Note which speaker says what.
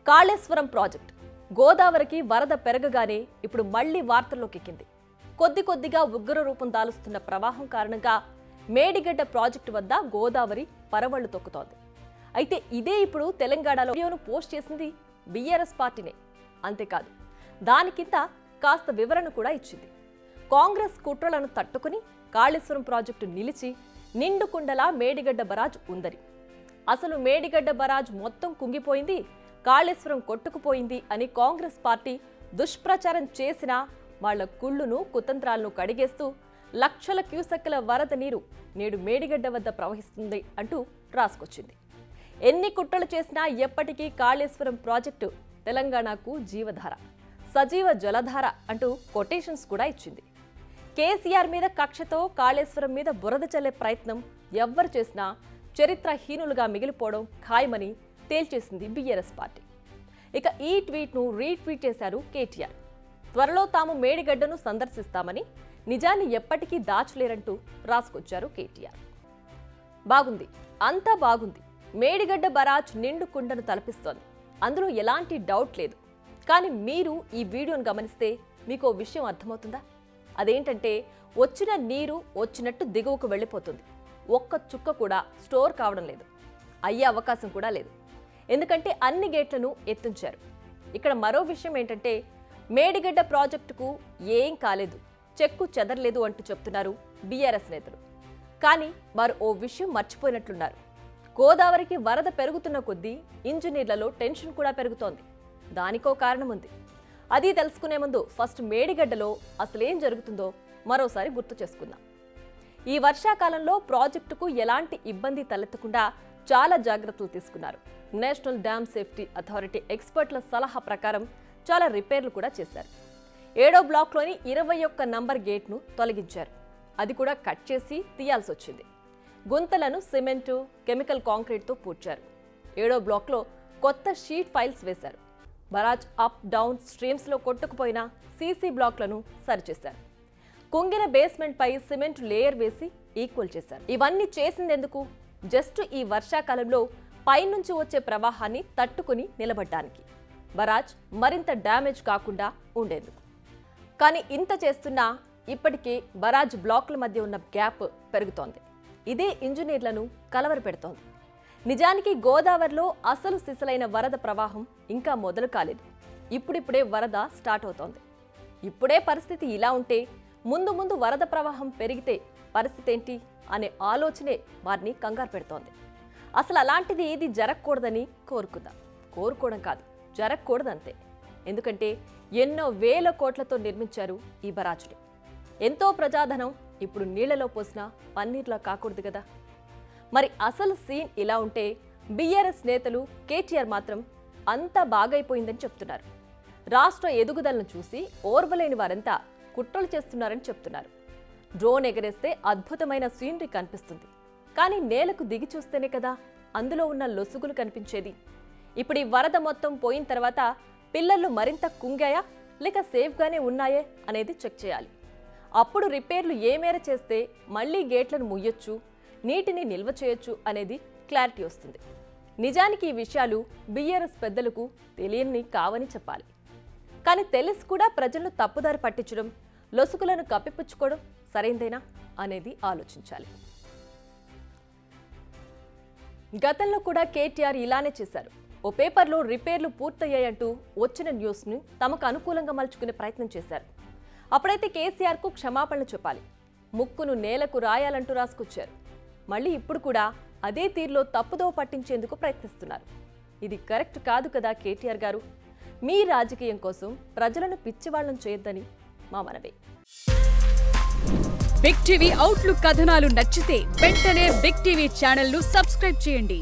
Speaker 1: Kaleshwaram project గోదావరికి వరద పెరగగానే ఇప్పుడు మళ్లీ వార్తల్లోకి ఎక్కింది. కొద్దిగా ఉగ్ర రూపం దాలుస్తున్న ప్రవాహం కారణంగా మేడిగడ్డ ప్రాజెక్టు వద్ద గోదావరి పరవళ్లు తొక్కుతోంది. అయితే ఇదే ఇప్పుడు తెలంగాణలో వీడియోను పోస్ట్ చేసింది బీఆర్ఎస్ పార్టీనే. అంతేకాదు, దాని కింద కాస్త వివరణ కూడా ఇచ్చింది. కాంగ్రెస్ కుట్రలను తట్టుకుని కాళేశ్వరం ప్రాజెక్టు నిలిచి నిండుకుండలా మేడిగడ్డ బరాజ్ ఉందని, అసలు మేడిగడ్డ బరాజ్ మొత్తం కుంగిపోయింది, కాళేశ్వరం కొట్టుకుపోయింది అని కాంగ్రెస్ పార్టీ దుష్ప్రచారం చేసినా వాళ్ల కుళ్ళును కుతంత్రాలను కడిగేస్తూ లక్షల క్యూసెక్కుల వరద నీరు నేడు మేడిగడ్డ వద్ద ప్రవహిస్తుంది అంటూ రాసుకొచ్చింది. ఎన్ని కుట్రలు చేసినా ఎప్పటికీ కాళేశ్వరం ప్రాజెక్టు తెలంగాణకు జీవధార, సజీవ జలధార అంటూ కొటేషన్స్ కూడా ఇచ్చింది. కేసీఆర్ మీద కక్షతో కాళేశ్వరం మీద బురద చల్లే ప్రయత్నం ఎవ్వరు చేసినా చరిత్రహీనులుగా మిగిలిపోవడం ఖాయమని తేల్చేసింది బీఆర్ఎస్ పార్టీ. ఇక ఈ ట్వీట్ను రీట్వీట్ చేశారు కేటీఆర్. త్వరలో తాము మేడిగడ్డను సందర్శిస్తామని, నిజాన్ని ఎప్పటికీ దాచలేరంటూ రాసుకొచ్చారు కేటీఆర్. బాగుంది, అంతా బాగుంది. మేడిగడ్డ బరాజ్ నిండు కుండను తలపిస్తోంది, అందులో ఎలాంటి డౌట్ లేదు. కానీ మీరు ఈ వీడియోను గమనిస్తే మీకు ఓ విషయం అర్థమవుతుందా? అదేంటంటే, వచ్చిన నీరు వచ్చినట్టు దిగువకు వెళ్ళిపోతుంది. ఒక్క చుక్క కూడా స్టోర్ కావడం లేదు, అయ్యే అవకాశం కూడా లేదు. ఎందుకంటే అన్ని గేట్లను ఎత్తుంచారు. ఇక్కడ మరో విషయం ఏంటంటే, మేడిగడ్డ ప్రాజెక్టుకు ఏం కాలేదు, చెక్కు చెదరలేదు అంటూ చెప్తున్నారు బీఆర్ఎస్ నేతలు. కానీ వారు ఓ విషయం మర్చిపోయినట్లున్నారు. గోదావరికి వరద పెరుగుతున్న కొద్దీ ఇంజనీర్లలో టెన్షన్ కూడా పెరుగుతోంది. దానికో కారణం ఉంది. అది తెలుసుకునే ముందు ఫస్ట్ మేడిగడ్డలో అసలేం జరుగుతుందో మరోసారి గుర్తు చేసుకుందాం. ఈ వర్షాకాలంలో ప్రాజెక్టుకు ఎలాంటి ఇబ్బంది తలెత్తకుండా చాలా జాగ్రత్తలు తీసుకున్నారు. నేషనల్ డ్యామ్ సేఫ్టీ అథారిటీ ఎక్స్పర్ట్ల సలహా ప్రకారం చాలా రిపేర్లు కూడా చేశారు. 7వ బ్లాక్లోని 21 నంబర్ గేట్ను తొలగించారు. అది కూడా కట్ చేసి తీయాల్సి వచ్చింది. గుంతలను సిమెంటు, కెమికల్ కాంక్రీట్తో పూడ్చారు. 7వ బ్లాక్లో కొత్త షీట్ ఫైల్స్ వేశారు. బరాజ్ అప్ డౌన్ స్ట్రీమ్స్లో కొట్టుకుపోయిన సీసీ బ్లాక్లను సరిచేశారు. కుంగిన బేస్మెంట్పై సిమెంట్ లేయర్ వేసి ఈక్వల్ చేశారు. ఇవన్నీ చేసిందెందుకు? జస్ట్ ఈ వర్షాకాలంలో పైనుంచి వచ్చే ప్రవాహాన్ని తట్టుకుని నిలబడ్డానికి, బరాజ్ మరింత డ్యామేజ్ కాకుండా ఉండేందుకు. కానీ ఇంత చేస్తున్నా ఇప్పటికే బరాజ్ బ్లాక్ల మధ్య ఉన్న గ్యాప్ పెరుగుతోంది. ఇదే ఇంజనీర్లను కలవరపెడుతోంది. నిజానికి గోదావరిలో అసలు సిసలైన వరద ప్రవాహం ఇంకా మొదలు కాలేదు. ఇప్పుడిప్పుడే వరద స్టార్ట్ అవుతోంది. ఇప్పుడే పరిస్థితి ఇలా ఉంటే ముందు ముందు వరద ప్రవాహం పెరిగితే పరిస్థితి ఏంటి అనే ఆలోచనే వారిని కంగారు పెడుతోంది. అసలు అలాంటిది ఏది జరగకూడదని కోరుకోవడం కాదు, జరగకూడదంతే. ఎందుకంటే ఎన్నో వేల కోట్లతో నిర్మించారు ఈ బరాజ్ని. ఎంతో ప్రజాధనం ఇప్పుడు నీళ్లలో పోసినా పన్నీర్లా కాకూడదు కదా. మరి అసలు సీన్ ఇలా ఉంటే బీఆర్ఎస్ నేతలు కేటీఆర్ మాత్రం అంతా బాగైపోయిందని చెప్తున్నారు. రాష్ట్ర ఎదుగుదలను చూసి ఓర్వలేని వారంతా కుట్రలు చేస్తున్నారని చెప్తున్నారు. డ్రోన్ ఎగరేస్తే అద్భుతమైన సీనరీ కనిపిస్తుంది, కానీ నేలకు దిగి చూస్తేనే కదా అందులో ఉన్న లొసుగులు కనిపించేది. ఇప్పుడు ఈ వరద మొత్తం పోయిన తర్వాత పిల్లర్లు మరింత కుంగాయా లేక సేఫ్గానే ఉన్నాయే అనేది చెక్ చేయాలి. అప్పుడు రిపేర్లు ఏ మేర చేస్తే మళ్లీ గేట్లను ముయ్యొచ్చు, నీటిని నిల్వ చేయొచ్చు అనేది క్లారిటీ వస్తుంది. నిజానికి ఈ విషయాలు బీఆర్ఎస్ పెద్దలకు తెలియని కావని చెప్పాలి. కానీ తెలిసి కూడా ప్రజలను తప్పుదారి పట్టించడం, లొసుగులను కప్పిపుచ్చుకోవడం సరైందేనా అనేది ఆలోచించాలి. గతంలో కూడా కేటీఆర్ ఇలానే చేశారు. ఓ పేపర్లో రిపేర్లు పూర్తయ్యాయంటూ వచ్చిన న్యూస్ను తమకు అనుకూలంగా మలుచుకునే ప్రయత్నం చేశారు. అప్పుడైతే కేసీఆర్కు క్షమాపణలు చెప్పాలి, ముక్కును నేలకు రాయాలంటూ రాసుకొచ్చారు. మళ్ళీ ఇప్పుడు కూడా అదే తీరులో తప్పుదో పట్టించేందుకు ప్రయత్నిస్తున్నారు. ఇది కరెక్ట్ కాదు కదా కేటీఆర్ గారు. మీ రాజకీయం కోసం ప్రజలను పిచ్చివాళ్లను చేయొద్దని మా మనవి.
Speaker 2: బిగ్ టీవీ అవుట్లుక్ కథనాలు నచ్చితే వెంటనే బిగ్ టీవీ ఛానల్ ను సబ్స్క్రైబ్ చేయండి.